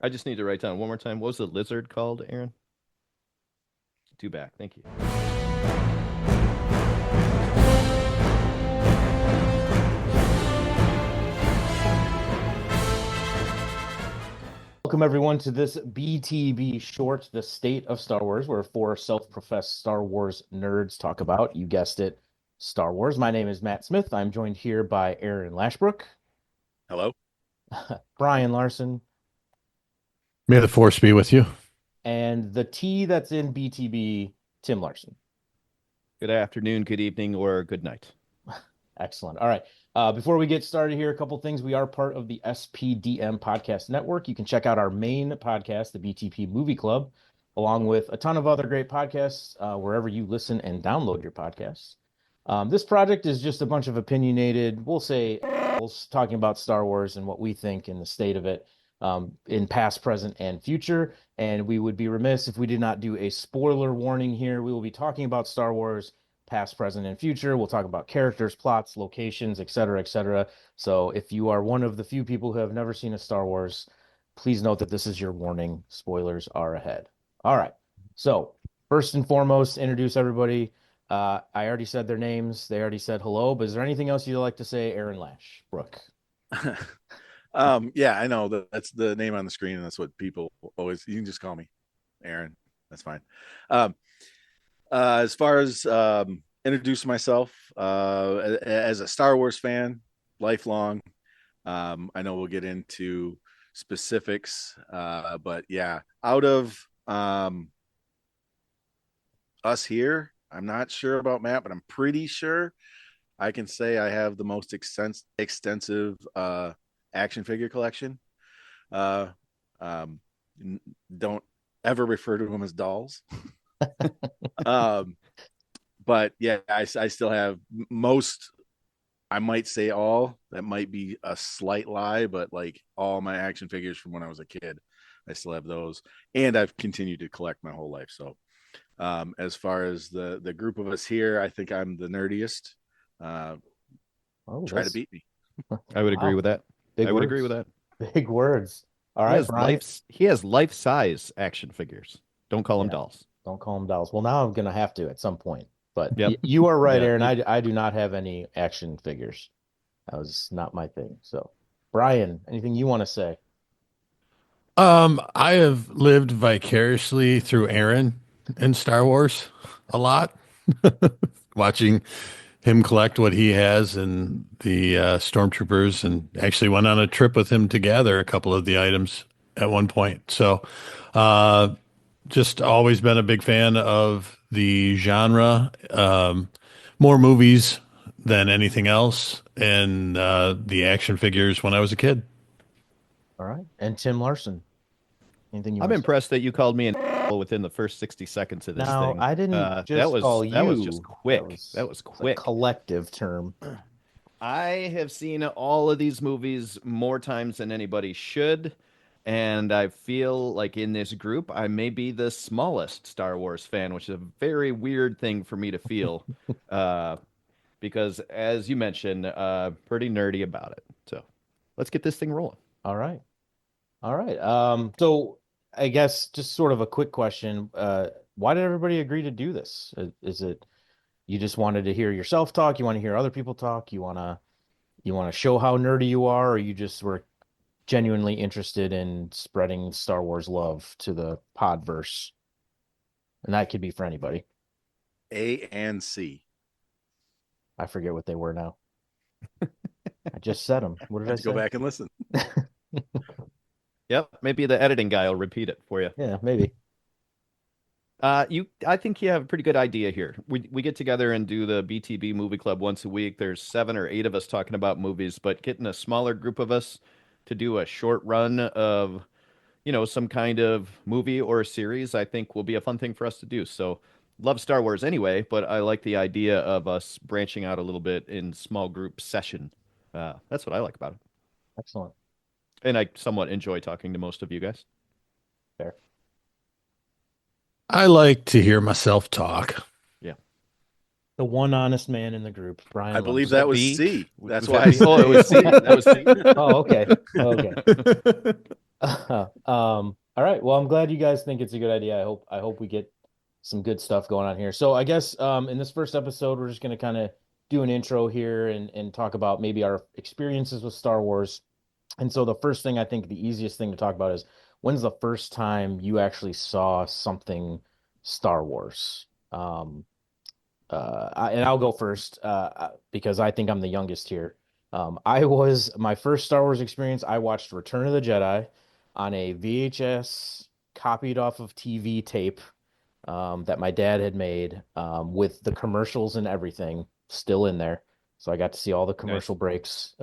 I just need to write down one more time. What was the lizard called, Aaron? Two back. Thank you. Welcome, everyone, to this BTB short, The State of Star Wars, where four self-professed Star Wars nerds talk about, you guessed it, Star Wars. My name is Matt Smith. I'm joined here by Aaron Lashbrook, Hello. Brian Larson, May the force be with you. and the T that's in BTB, Tim Larson. Good afternoon, good evening, or good night. Excellent. All right. Before we get started here, a couple things. We are part of the SPDM Podcast Network. You can check out our main podcast, the BTP Movie Club, along with a ton of other great podcasts wherever you listen and download your podcasts. This project is just a bunch of opinionated, we'll say, talking about Star Wars and what we think and the state of it in past, present, and future. And we would be remiss if we did not do a spoiler warning here. We will be talking about Star Wars past, present, and future. We'll talk about characters, plots, locations, etc., etc. So if you are one of the few people who have never seen a Star Wars, please note that this is your warning. Spoilers are ahead. All right. So first and foremost, introduce everybody. I already said their names. They already said hello, but is there anything else you'd like to say, Aaron Lash, Brooke? Yeah, I know that's the name on the screen, and that's what people always. You can just call me Aaron. That's fine. As far as introduce myself, as a Star Wars fan, lifelong. I know we'll get into specifics, but yeah, out of us here, I'm not sure about Matt, but I'm pretty sure I can say I have the most extensive action figure collection. Uh, um, don't ever refer to them as dolls. But yeah, I still have most. I might say all. That might be a slight lie, but like all my action figures from when I was a kid, I still have those, and I've continued to collect my whole life. So, as far as the group of us here, I think I'm the nerdiest. Try to beat me. I would agree Wow. with that. Big I would words. agree with that. Big words. All He right, has Brian. he has life-size action figures. Don't call them Yeah. dolls. Don't call them dolls. Well, now I'm gonna have to at some point. But Yep. you are right, Yeah. Aaron. I do not have any action figures. That was not my thing. So, Brian, anything you want to say? I have lived vicariously through Aaron in Star Wars a lot, watching him collect what he has and the stormtroopers, and actually went on a trip with him to gather a couple of the items at one point. So, uh, just always been a big fan of the genre, more movies than anything else, and the action figures when I was a kid. All right. And Tim Larson, anything you I'm want to say? impressed that you called me an within the first 60 seconds of this No, thing. I didn't just call that was you. just quick. That was it's a quick. collective term. I have seen all of these movies more times than anybody should, and I feel like in this group I may be the smallest Star Wars fan, which is a very weird thing for me to feel, because as you mentioned, pretty nerdy about it. So let's get this thing rolling. All right. All right. So I guess just sort of a quick question. Why did everybody agree to do this? Is it you just wanted to hear yourself talk? You want to hear other people talk? You want to show how nerdy you are, or you just were genuinely interested in spreading Star Wars love to the podverse? And that could be for anybody. A and C. I forget what they were now. I just said them. What did I Have to go say? back and listen. Yep, maybe the editing guy will repeat it for you. Yeah, maybe. I think you have a pretty good idea here. We get together and do the BTB movie club once a week. There's 7 or 8 of us talking about movies, but getting a smaller group of us to do a short run of, some kind of movie or a series, I think will be a fun thing for us to do. So, love Star Wars anyway, but I like the idea of us branching out a little bit in small group session. That's what I like about it, Excellent. and I somewhat enjoy talking to most of you guys. Fair. I like to hear myself talk. Yeah. The one honest man in the group, Brian I believe Larson. that was B? C. That's Was why. that B? Oh, it was C. That was C. Oh, okay. Okay. All right. Well, I'm glad you guys think it's a good idea. I hope we get some good stuff going on here. So I guess in this first episode, we're just gonna kind of do an intro here and talk about maybe our experiences with Star Wars. And so the first thing I think the easiest thing to talk about is when's the first time you actually saw something Star Wars? And I'll go first because I think I'm the youngest here. I was my first Star Wars experience. I watched Return of the Jedi on a VHS copied off of TV tape that my dad had made with the commercials and everything still in there. So I got to see all the commercial Nice. breaks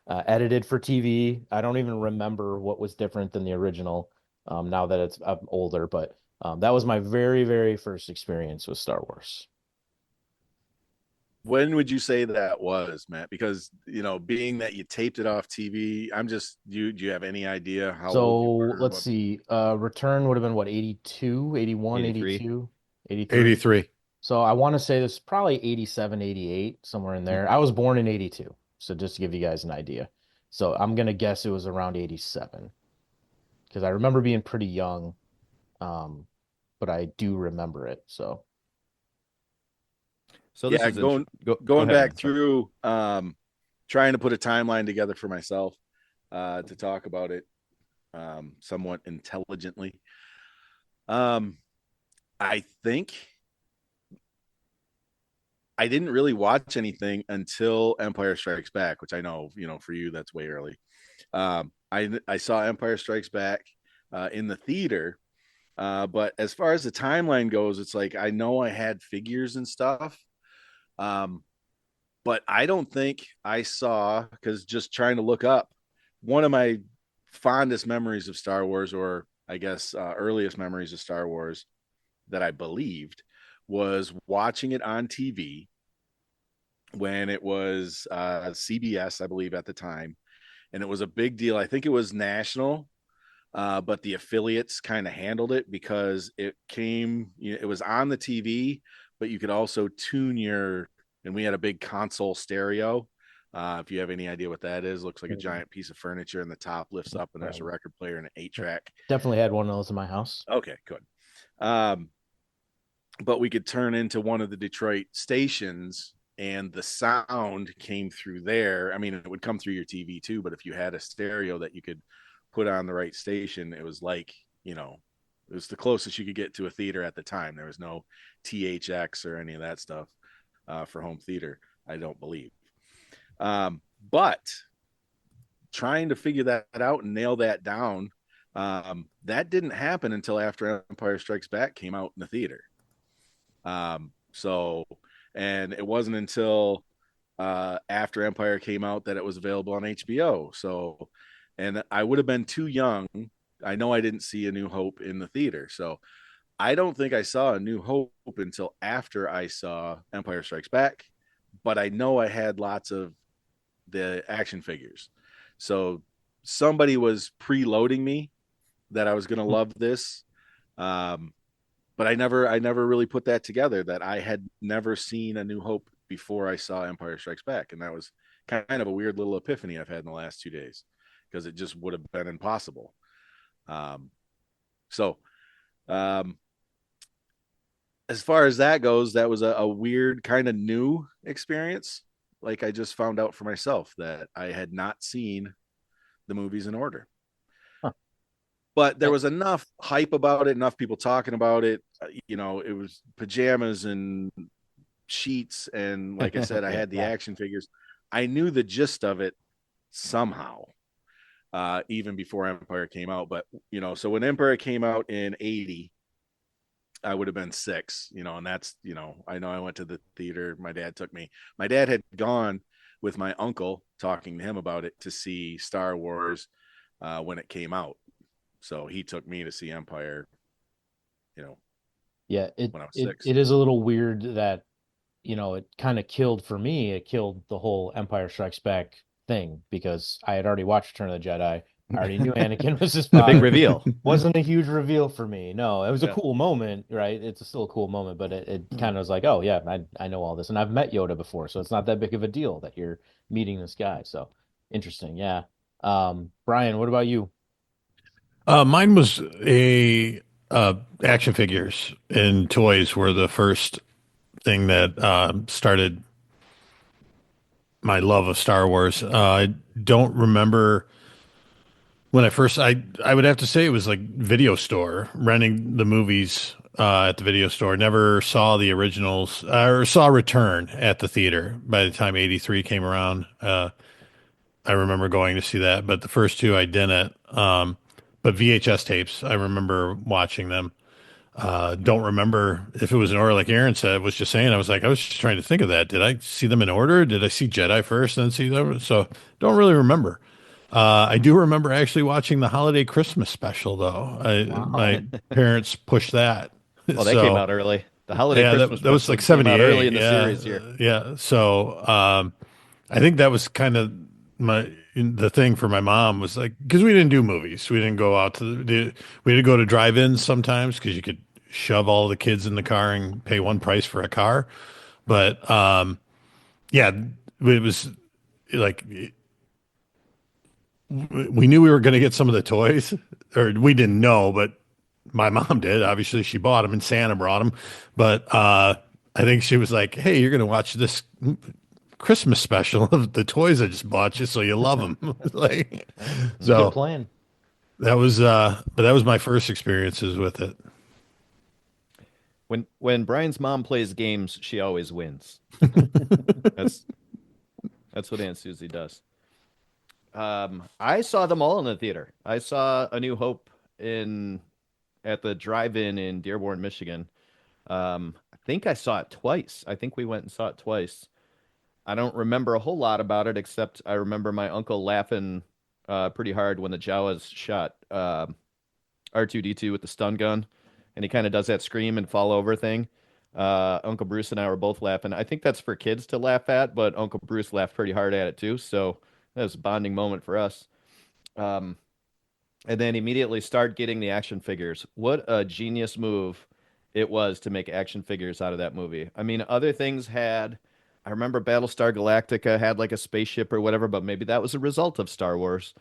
edited for TV. I don't even remember what was different than the original now that I'm older, but that was my very, very first experience with Star Wars. When would you say that was, Matt? Because being that you taped it off TV, I'm just do you have any idea how old you So were? let's see. Return would have been what, 82, 81, 83. 82, 83. 83. So I want to say this is probably 87, 88, somewhere in there. I was born in 82. So just to give you guys an idea. So I'm gonna guess it was around 87 because I remember being pretty young. Um, but I do remember it. So So this Yeah, is go going ahead, back man. Sorry. through, trying to put a timeline together for myself, to talk about it, somewhat intelligently. Um, I think I didn't really watch anything until Empire Strikes Back, which I know, for you that's way early. I saw Empire Strikes Back in the theater, but as far as the timeline goes, it's like I know I had figures and stuff. Um, but I don't think I saw, because just trying to look up, one of my fondest memories of Star Wars, or I guess earliest memories of Star Wars that I believed, was watching it on TV when it was CBS, I believe, at the time. And it was a big deal. I think it was national, but the affiliates kind of handled it because it was on the TV, but you could also tune and we had a big console stereo. If you have any idea what that is, looks like a giant piece of furniture, and the top lifts up, and there's a record player and an 8-track. definitely had one of those in my house. Okay, good. Um, but we could turn into one of the Detroit stations, and the sound came through there. I mean, it would come through your TV too, but if you had a stereo that you could put on the right station, it was like, it was the closest you could get to a theater at the time. There was no THX or any of that stuff for home theater, I don't believe. But trying to figure that out and nail that down, that didn't happen until after Empire Strikes Back came out in the theater. So, and it wasn't until after Empire came out that it was available on HBO. So, and I would have been too young. I know I didn't see A New Hope in the theater. So I don't think I saw A New Hope until after I saw Empire Strikes Back, but I know I had lots of the action figures. So somebody was preloading me that I was going to love this. But I never really put that together, that I had never seen A New Hope before I saw Empire Strikes Back. And that was kind of a weird little epiphany I've had in the last 2 days, because it just would have been impossible. Um, so, um, as far as that goes, that was a weird kind of new experience. Like, I just found out for myself that I had not seen the movies in order. Huh. But there was enough hype about it, enough people talking about it. It was pajamas and sheets. And like I said, I had the action figures. I knew the gist of it somehow, even before Empire came out. But, so when Empire came out in 80, I would have been 6, and that's, I know I went to the theater. My dad took me. My dad had gone with my uncle, talking to him about it, to see Star Wars when it came out. So he took me to see Empire, Yeah, when I was it 6. it is a little weird that, it kind of killed for me. It killed the whole Empire Strikes Back thing because I had already watched Return of the Jedi. I already knew Anakin was his The big father. reveal. Wasn't a huge reveal for me. No, it was a Yeah. cool moment, right? It's still a cool moment, but it kind of was like, oh yeah, I know all this, and I've met Yoda before, so it's not that big of a deal that you're meeting this guy. So interesting, yeah. Brian, what about you? Mine was a action figures and toys were the first thing that started my love of Star Wars. I don't remember when I would have to say it was like video store, renting the movies at the video store. Never saw the originals or saw Return at the theater by the time 83 came around. I remember going to see that, but the first two I didn't. But VHS tapes, I remember watching them. Don't remember if it was in order, like Aaron said, was just saying. I was just trying to think of that. Did I see them in order? Did I see Jedi first, then see them? So don't really remember. I do remember actually watching the holiday Christmas special, though. My parents pushed that. Well, they came So out early. The holiday yeah, Christmas that was special like came out early 78. in the Yeah. series here. Yeah. So I think that was kind of the thing for my mom was like, because we didn't do movies. We didn't go out we had to go to drive-ins sometimes because you could shove all the kids in the car and pay one price for a car. But yeah, it was like we knew we were going to get some of the toys, or we didn't know, but my mom did. Obviously, she bought them and Santa brought them. But I think she was like, "Hey, you're going to watch this Christmas special of the toys I just bought you, so you love them." Like, Good so plan. that was, but that was my first experiences with it. When Brian's mom plays games, she always wins. That's that's what Aunt Susie does. I saw them all in the theater. I saw A New Hope in at the drive-in in Dearborn, Michigan. I think I saw it twice. I think we went and saw it twice. I don't remember a whole lot about it except I remember my uncle laughing pretty hard when the Jawas shot R2D2 with the stun gun, and he kind of does that scream and fall over thing. Uncle Bruce and I were both laughing. I think that's for kids to laugh at, but Uncle Bruce laughed pretty hard at it too. So that was a bonding moment for us. Um, and then immediately start getting the action figures. What a genius move it was to make action figures out of that movie. I mean, other things had, I remember Battlestar Galactica had like a spaceship or whatever, but maybe that was a result of Star Wars.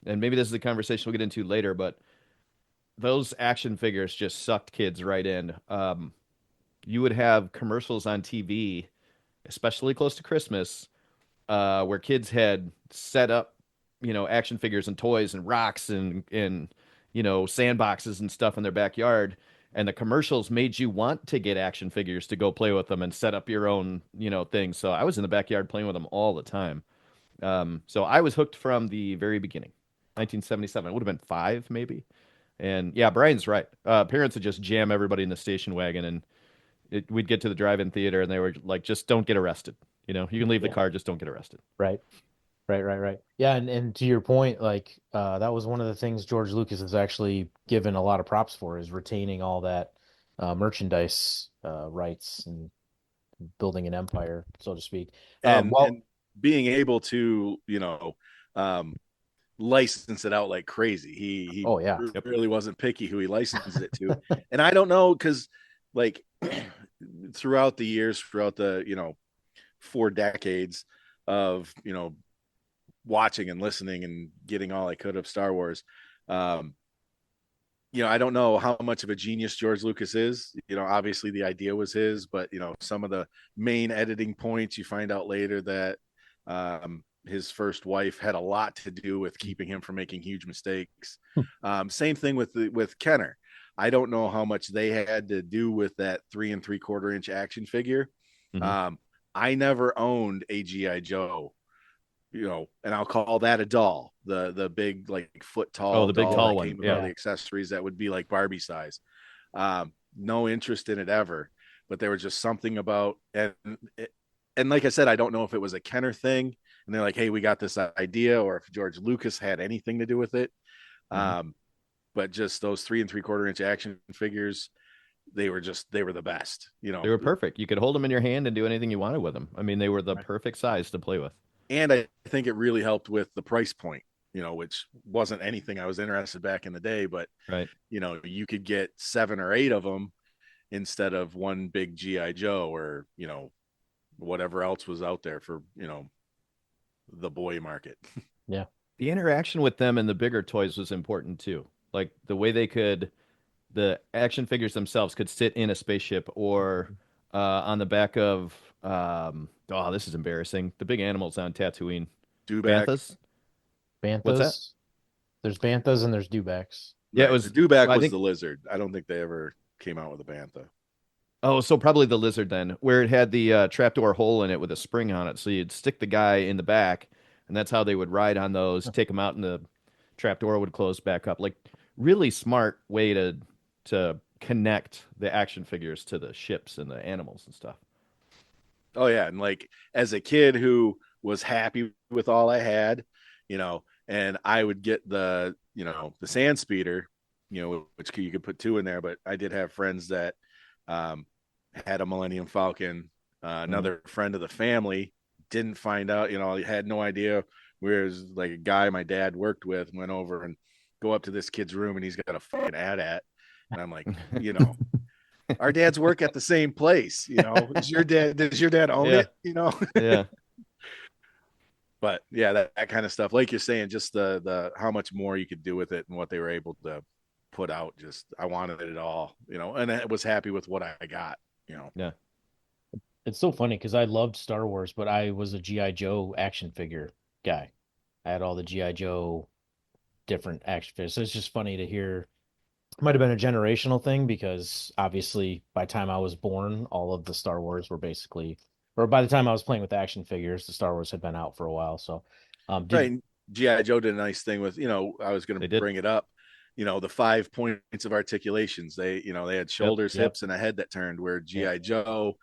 And maybe this is a conversation we'll get into later, but those action figures just sucked kids right in. You would have commercials on TV, especially close to Christmas, where kids had set up, action figures and toys and rocks and sandboxes and stuff in their backyard. And the commercials made you want to get action figures to go play with them and set up your own, thing. So I was in the backyard playing with them all the time. So I was hooked from the very beginning. 1977. It would have been 5, maybe. And yeah, Brian's right. Parents would just jam everybody in the station wagon, and we'd get to the drive-in theater, and they were like, "Just don't get arrested. You can leave the car, just don't get arrested." Right. Right. Yeah, and to your point, like that was one of the things George Lucas has actually given a lot of props for is retaining all that merchandise rights and building an empire, so to speak. And being able to, um, license it out like crazy. He Oh yeah. really wasn't picky who he licensed it to. And I don't know, because like throughout the years, throughout the 4 decades of watching and listening and getting all I could of Star Wars, I don't know how much of a genius George Lucas is. Obviously the idea was his, but some of the main editing points, you find out later that his first wife had a lot to do with keeping him from making huge mistakes. Same thing with Kenner. I don't know how much they had to do with that 3 3/4 inch action figure. Mm-hmm. I never owned a GI Joe, and I'll call that a doll. The big like foot tall. Oh, the big doll tall that one. came with Yeah. all the accessories that would be like Barbie size. No interest in it ever, but there was just something about and like I said, I don't know if it was a Kenner thing, and they're like, "Hey, we got this idea," or if George Lucas had anything to do with it. Mm-hmm. But just those 3 3/4 inch action figures, they were the best. They were perfect. You could hold them in your hand and do anything you wanted with them. I mean, they were the perfect size to play with. And I think it really helped with the price point, which wasn't anything I was interested back in the day, but Right. You could get 7 or 8 of them instead of one big GI Joe or whatever else was out there for the boy market. Yeah. The interaction with them and the bigger toys was important too. Like the way the action figures themselves could sit in a spaceship or on the back of, oh, this is embarrassing. The big animals on Tatooine. Dewback. Banthas? What's that? Banthas. There's banthas and there's dewbacks. Yeah, it Right. The was, Dewback I was think, the lizard. I don't think they ever came out with a bantha. oh, so probably the lizard then, where it had the trapdoor hole in it with a spring on it. So you'd stick the guy in the back, and that's how they would ride on those, take them out, and the trapdoor would close back up. Like, really smart way to connect the action figures to the ships and the animals and stuff. Oh yeah, and like as a kid who was happy with all I had, and I would get the sand speeder, which you could put two in there, but I did have friends that um, had a Millennium Falcon. Another friend of the family didn't find out, had no idea. Whereas like a guy my dad worked with went over and go up to this kid's room and he's got a fucking at, and I'm like, our dads work at the same place. Does your dad own Yeah. it? Yeah. But yeah, that kind of stuff, like you're saying, just the how much more you could do with it and what they were able to put out. Just I wanted it all, and I was happy with what I got. Yeah. It's so funny because I loved Star Wars, but I was a G.I. Joe action figure guy. I had all the G.I. Joe different action figures. So it's just funny to hear. It might have been a generational thing because obviously by the time I was born, all of the Star Wars were basically, or by the time I was playing with action figures, the Star Wars had been out for a while. So, Right. And GI Joe did a nice thing with, I was going They to did. bring it up, the 5 points of articulations. They had shoulders, Yep. hips, and a head that turned. Where GI Joe,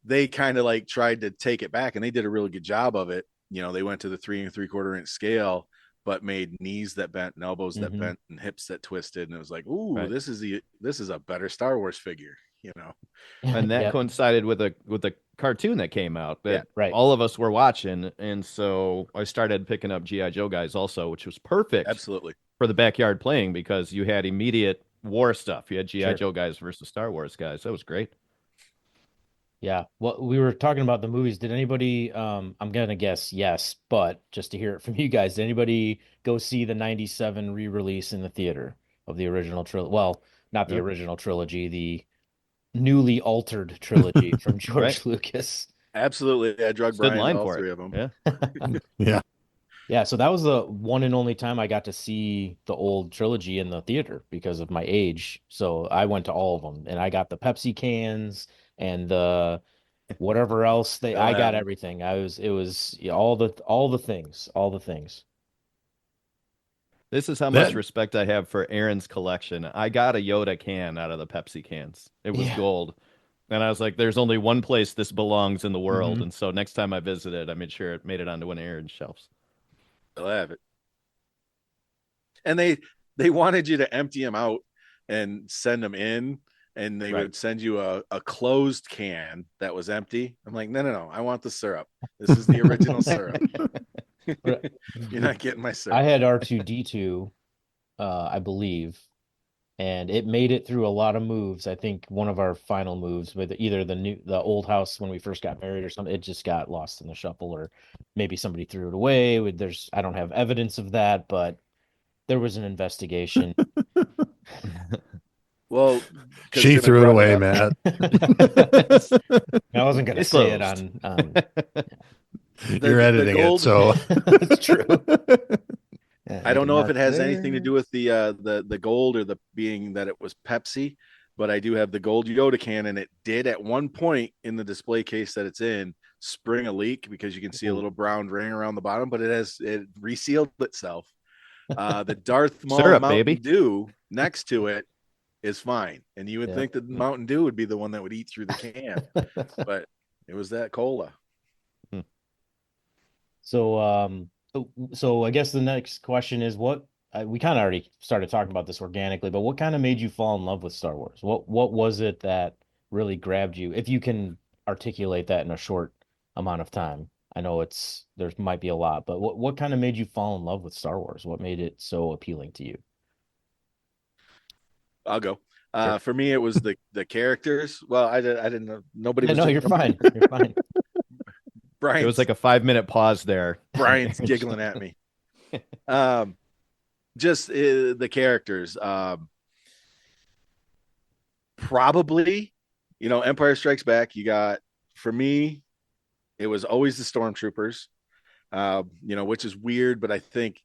they kind of like tried to take it back, and they did a really good job of it. They went to the 3 3/4 inch scale, but made knees that bent and elbows that bent and hips that twisted, and it was like, ooh, Right. this is a better Star Wars figure. And that Yep. coincided with a cartoon that came out that Yeah, right. all of us were watching, and so I started picking up GI Joe guys also, which was perfect Absolutely. for the backyard playing because you had immediate war stuff. You had GI Sure. Joe guys versus Star Wars guys. That was great. Yeah. Well, we were talking about the movies. Did anybody, I'm gonna guess yes, but just to hear it from you guys, did anybody go see the 97 re-release in the theater of the original trilogy? Well, not the Yep. original trilogy, the newly altered trilogy from George Right. Lucas. Absolutely. I drug Stood in Brian line to all for three it. of them. Yeah. Yeah. Yeah, so that was the one and only time I got to see the old trilogy in the theater because of my age. So I went to all of them and I got the Pepsi cans and the whatever else Still I have got 'em. everything. It was yeah, all the things, all the things. This is how much That respect I have for Aaron's collection. I got a Yoda can out of the Pepsi cans. It was Yeah. gold. And I was like, there's only one place this belongs in the world. Mhm. And so next time I visited, I made sure it made it onto one of Aaron's shelves. Still have it. And they wanted you to empty them out and send them in, and they Right. would send you a closed can that was empty. I'm like, no, I want the syrup. This is the original syrup. You're not getting my syrup. I had R2D2, I believe, and it made it through a lot of moves. I think one of our final moves with either the old house when we first got married or something, it just got lost in the shuffle, or maybe somebody threw it away. I don't have evidence of that, but there was an investigation. Well, she Jimmy threw it brought away, up. Matt. I wasn't gonna It's say it closed. on You're editing it, gold- so it's true. Yeah, I don't know if it has there. anything to do with the gold or the being that it was Pepsi, but I do have the gold Yoda can, and it did at one point in the display case that it's in spring a leak because you can see a little brown ring around the bottom, but it resealed itself. The Darth Maul Syrup, Mountain baby. Dew next to it is fine, and you would Yeah. think that Mountain Dew would be the one that would eat through the can, but it was that cola. So I guess the next question is we kind of already started talking about this organically, but what kind of made you fall in love with Star Wars? What was it that really grabbed you? If you can articulate that in a short amount of time. I know there might be a lot, but what kind of made you fall in love with Star Wars? What made it so appealing to you? I'll go. Sure. For me, it was the characters. Well, I didn't know. Nobody Yeah, was. no, you're fine. You're fine. Brian's, It was like a 5-minute pause there. Brian's giggling at me. just the characters. Probably, Empire Strikes Back. You got, for me, it was always the stormtroopers. Which is weird, but I think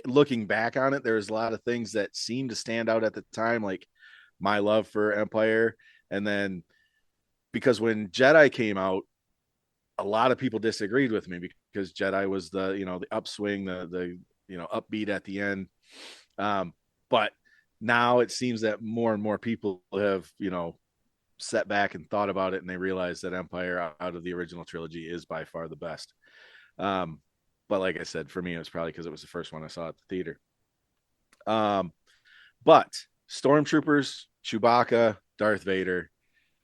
looking back on it, there's a lot of things that seemed to stand out at the time, like my love for Empire, and then because when Jedi came out, a lot of people disagreed with me because Jedi was the upswing, the upbeat at the end. But now it seems that more and more people have set back and thought about it, and they realize that Empire out of the original trilogy is by far the best. But like I said, for me, it was probably because it was the first one I saw at the theater. But Stormtroopers, Chewbacca, Darth Vader,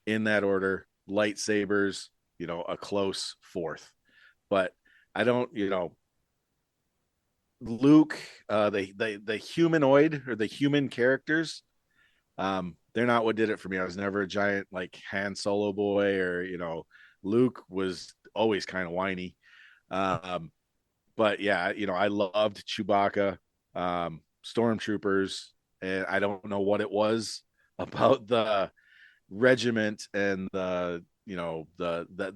in that order, lightsabers, a close fourth. But I don't, Luke, the humanoid or the human characters, they're not what did it for me. I was never a giant like Han Solo boy, or Luke was always kind of whiny. But yeah, I loved Chewbacca, Stormtroopers, and I don't know what it was about the regiment and the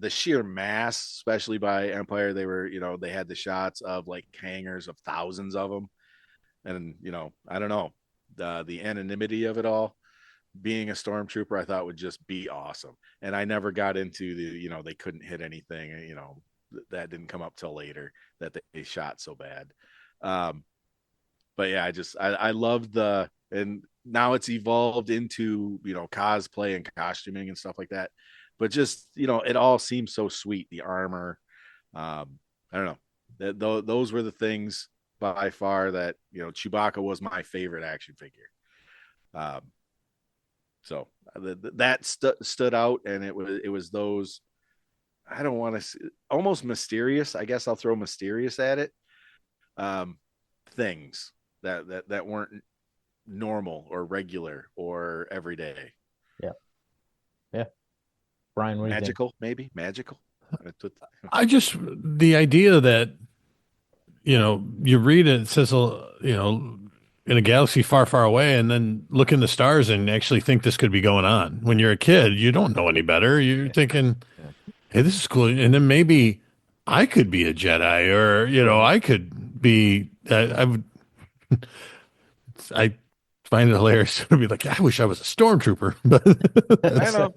sheer mass, especially by Empire. They were, they had the shots of like hangars of thousands of them, and I don't know, the anonymity of it all. Being a stormtrooper, I thought would just be awesome, and I never got into they couldn't hit anything. That didn't come up till later that they shot so bad. But yeah, I loved and now it's evolved into cosplay and costuming and stuff like that. But just it all seems so sweet. The armor, I don't know. Those were the things by far that Chewbacca was my favorite action figure. So that stood out, and it was those. I don't want to almost mysterious. I guess I'll throw mysterious at it. Things that weren't normal or regular or everyday. Yeah. Brian, what Magical, maybe magical. The idea that, you read it, it says, in a galaxy far, far away, and then look in the stars and actually think this could be going on. When you're a kid, you don't know any better. You're thinking, hey, this is cool. And then maybe I could be a Jedi, or, I could be, I find it hilarious to be like, I wish I was a stormtrooper. I know.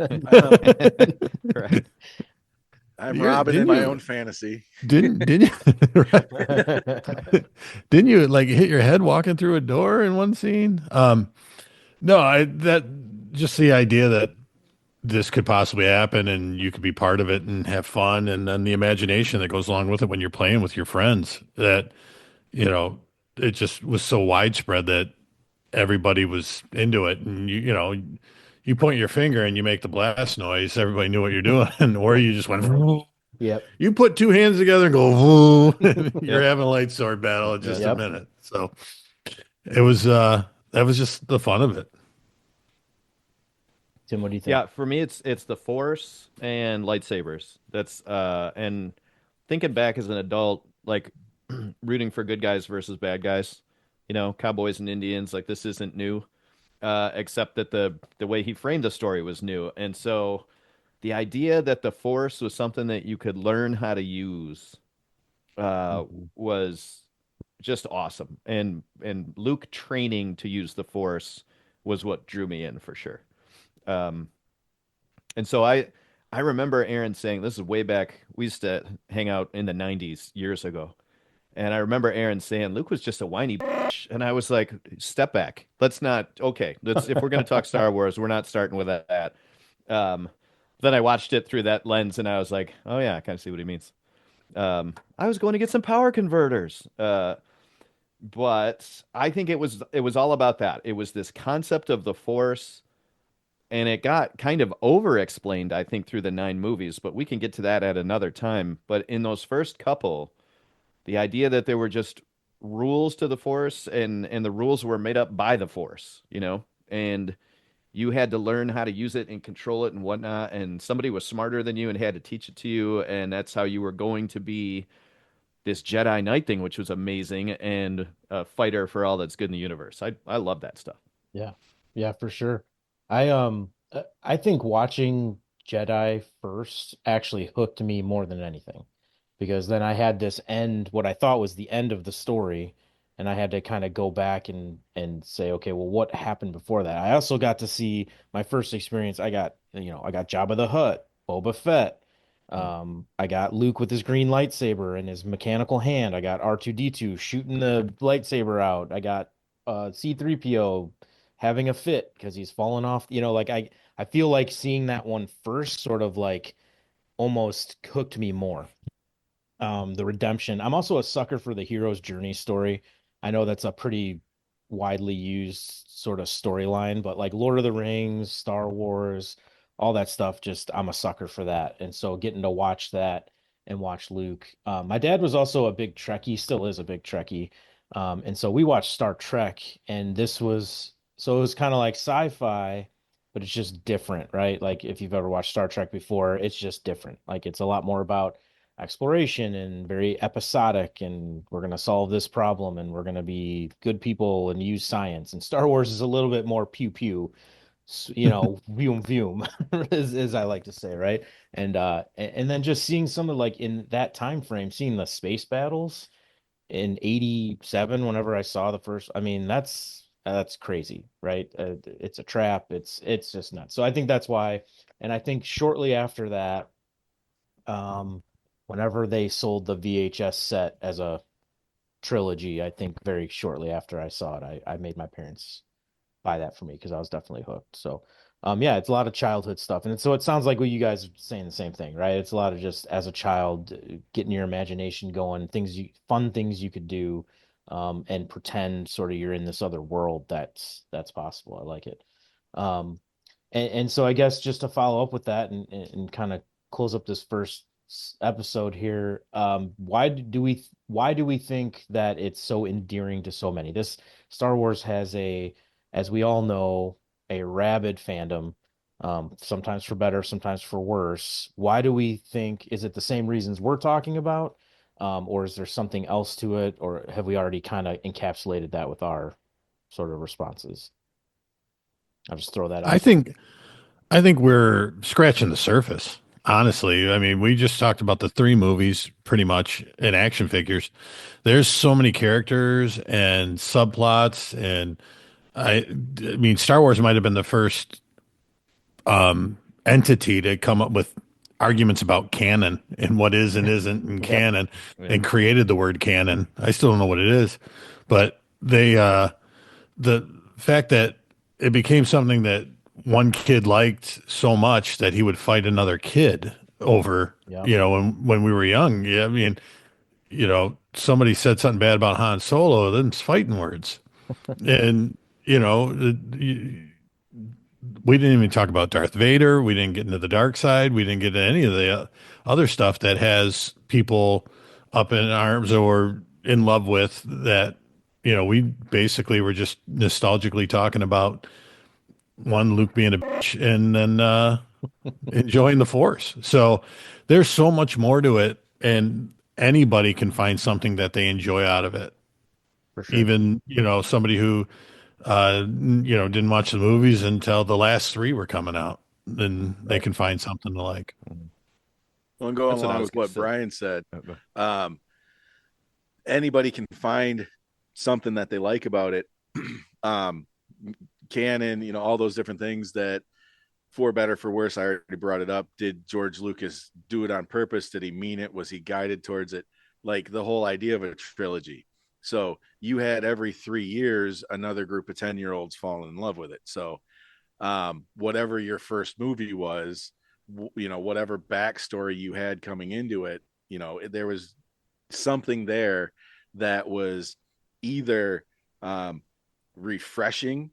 Right. I'm Robin in my own fantasy. Didn't you? Didn't you like hit your head walking through a door in one scene? No, just the idea that this could possibly happen and you could be part of it and have fun, and then the imagination that goes along with it when you're playing with your friends, that it just was so widespread that everybody was into it. And you point your finger and you make the blast noise, everybody knew what you're doing. Or you just went, Yep. you put two hands together and go, and you're having a light sword battle in just a minute. So it was that was just the fun of it. Tim, what do you think? Yeah, for me it's the Force and lightsabers. That's and thinking back as an adult, like rooting for good guys versus bad guys, cowboys and Indians, like this isn't new. Except that the way he framed the story was new. And so the idea that the Force was something that you could learn how to use was just awesome. And Luke training to use the Force was what drew me in for sure. And so I remember Aaron saying, this is way back, we used to hang out in the 90s years ago. And I remember Aaron saying Luke was just a whiny bitch. And I was like, step back. Let's not, okay. If we're going to talk Star Wars, we're not starting with that. Then I watched it through that lens and I was like, oh yeah, I kind of see what he means. I was going to get some power converters. But I think it was all about that. It was this concept of the Force, and it got kind of over explained, I think, through the 9 movies, but we can get to that at another time. But in those first couple, the idea that there were just rules to the Force, and the rules were made up by the Force, and you had to learn how to use it and control it and whatnot, and somebody was smarter than you and had to teach it to you, and that's how you were going to be this Jedi Knight thing, which was amazing, and a fighter for all that's good in the universe. I love that stuff. Yeah. Yeah, for sure. I think watching Jedi first actually hooked me more than anything because then I had this end, what I thought was the end of the story, and I had to kind of go back and say, okay, well, what happened before that? I also got to see my first experience. I got Jabba the Hutt, Boba Fett. I got Luke with his green lightsaber and his mechanical hand. I got R2-D2 shooting the lightsaber out. I got C3PO having a fit because he's fallen off. Like I feel like seeing that one first sort of like almost hooked me more. The redemption. I'm also a sucker for the hero's journey story. I know that's a pretty widely used sort of storyline, but like Lord of the Rings, Star Wars, all that stuff, just I'm a sucker for that. And so getting to watch that and watch Luke. My dad was also a big Trekkie, still is a big Trekkie. And so we watched Star Trek, and it was kind of like sci-fi, but it's just different, right? Like if you've ever watched Star Trek before, it's just different. Like it's a lot more about exploration and very episodic, and we're going to solve this problem and we're going to be good people and use science. And Star Wars is a little bit more pew pew, voom voom, as I like to say, right? And then just seeing some of like in that time frame, seeing the space battles in 87 whenever I saw the first, I mean, that's crazy, right? It's a trap. It's just nuts. So I think that's why. And I think shortly after that, um, whenever they sold the VHS set as a trilogy, I think very shortly after I saw it, I made my parents buy that for me because I was definitely hooked. So, yeah, it's a lot of childhood stuff, and so it sounds like what you guys are saying the same thing, right? It's a lot of just as a child getting your imagination going, fun things you could do, and pretend sort of you're in this other world that's possible. I like it. Um, and so I guess just to follow up with that and kind of close up this first episode here, why do we think that it's so endearing to so many? This Star Wars has as we all know, a rabid fandom, sometimes for better, sometimes for worse. Why do we think, is it the same reasons we're talking about? Or is there something else to it? Or have we already kind of encapsulated that with our sort of responses? I'll just throw that I out there. think I think we're scratching the surface. Honestly, I mean, we just talked about the three movies pretty much in action figures. There's so many characters and subplots, and I mean, Star Wars might have been the first entity to come up with arguments about canon and what is and isn't in Yep. canon, Yeah. and created the word canon. I still don't know what it is, but the fact that it became something that one kid liked so much that he would fight another kid over, Yep. when we were young. Yeah, I mean, somebody said something bad about Han Solo, then it's fighting words. And, we didn't even talk about Darth Vader. We didn't get into the dark side. We didn't get into any of the other stuff that has people up in arms or in love with that. We basically were just nostalgically talking about one, Luke being a bitch, and then enjoying the Force. So there's so much more to it, and anybody can find something that they enjoy out of it. For sure. Even, somebody who didn't watch the movies until the last three were coming out. Then they Right. can find something to like. Well, and going That's what I along was with gonna what say. Brian said, Go. um, anybody can find something that they like about it. um, Canon, all those different things that, for better for worse, I already brought it up. Did George Lucas do it on purpose? Did he mean it? Was he guided towards it? Like the whole idea of a trilogy. So you had every 3 years another group of 10-year-olds falling in love with it. So whatever your first movie was, whatever backstory you had coming into it, there was something there that was either refreshing,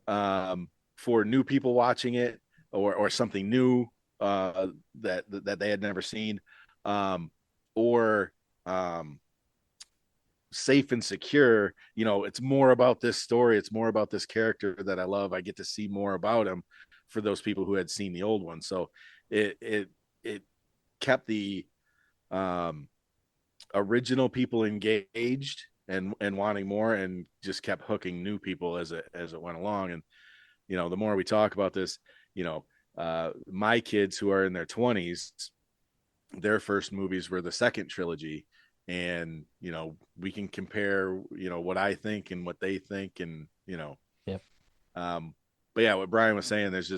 for new people watching it, or something new that they had never seen, or safe and secure. It's more about this story. It's more about this character that I love. I get to see more about him for those people who had seen the old one. So it kept the um, original people engaged and wanting more, and just kept hooking new people as it went along. And the more we talk about this, my kids who are in their 20s, their first movies were the second trilogy, and we can compare what I think and what they think, and Yep. But yeah, what Brian was saying, there's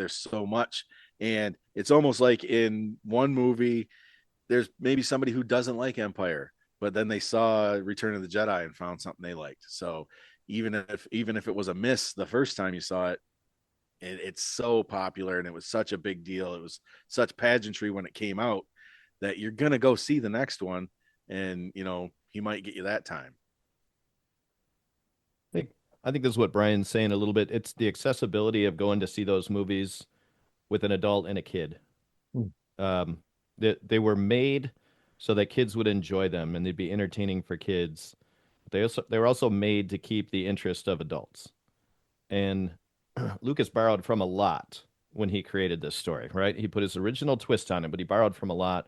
so much, and it's almost like in one movie there's maybe somebody who doesn't like Empire, but then they saw Return of the Jedi and found something they liked. So even if it was a miss the first time you saw it, it's so popular, and it was such a big deal. It was such pageantry when it came out that you're gonna go see the next one, and he might get you that time. I think this is what Brian's saying a little bit. It's the accessibility of going to see those movies with an adult and a kid. Mm. They were made so that kids would enjoy them and they'd be entertaining for kids. They were also made to keep the interest of adults. And Lucas borrowed from a lot when he created this story, right? He put his original twist on it, but he borrowed from a lot.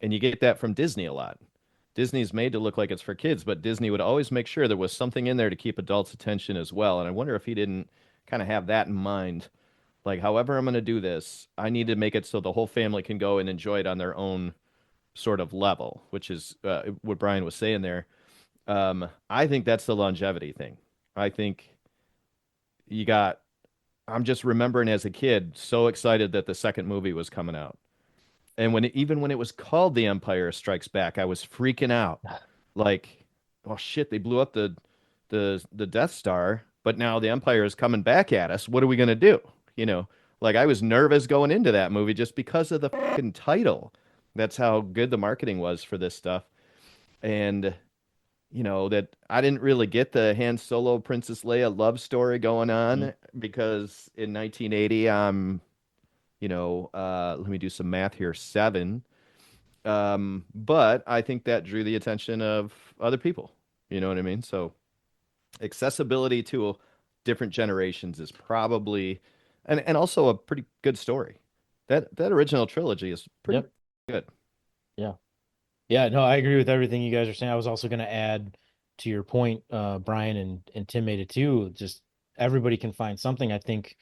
And you get that from Disney a lot. Disney's made to look like it's for kids, but Disney would always make sure there was something in there to keep adults' attention as well. And I wonder if he didn't kind of have that in mind. Like, however I'm going to do this, I need to make it so the whole family can go and enjoy it on their own sort of level, which is what Brian was saying there. I think that's the longevity thing. I think you got, I'm just remembering as a kid, so excited that the second movie was coming out. And even when it was called The Empire Strikes Back, I was freaking out. Like, oh shit, they blew up the Death Star, but now the Empire is coming back at us. What are we gonna do? You know, like I was nervous going into that movie just because of the fucking title. That's how good the marketing was for this stuff. And that I didn't really get the Han Solo Princess Leia love story going on because in 1980 let me do some math here, 7. But I think that drew the attention of other people. You know what I mean? So accessibility to different generations is probably, and also a pretty good story. That original trilogy is pretty Yep. good. Yeah. Yeah, no, I agree with everything you guys are saying. I was also going to add to your point, Brian and Tim made it too. Just everybody can find something. I think,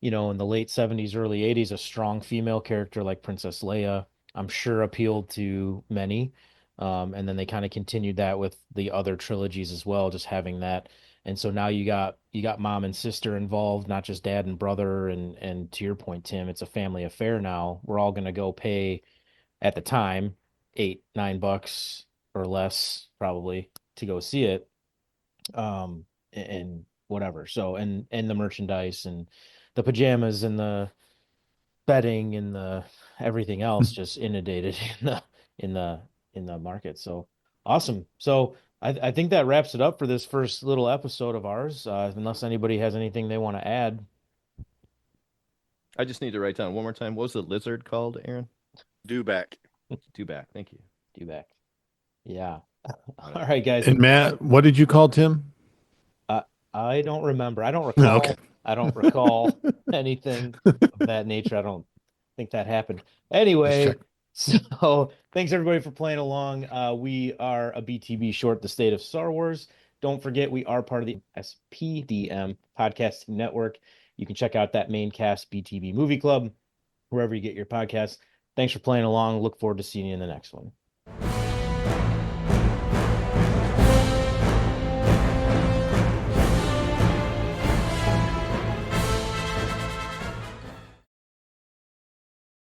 in the late 70s, early 80s, a strong female character like Princess Leia, I'm sure appealed to many. And then they kind of continued that with the other trilogies as well, just having that. And so now you got mom and sister involved, not just dad and brother. And to your point, Tim, it's a family affair now. We're all going to go pay at the time $8-9 or less probably to go see it, and whatever. So and the merchandise and the pajamas and the bedding and the everything else just inundated in the market. So awesome. So I think that wraps it up for this first little episode of ours, unless anybody has anything they want to add. I just need to write down one more time. What was the lizard called, Aaron? Dewback. Dewback. Thank you. Do back. Yeah. All right, guys. And Matt, what did you call Tim? I don't remember. I don't Okay. recall. I don't recall anything of that nature. I don't think that happened. Anyway, so thanks everybody for playing along. We are a BTB short, the state of Star Wars. Don't forget, we are part of the SPDM podcasting network. You can check out that main cast, BTB Movie Club, wherever you get your podcasts. Thanks for playing along. Look forward to seeing you in the next one.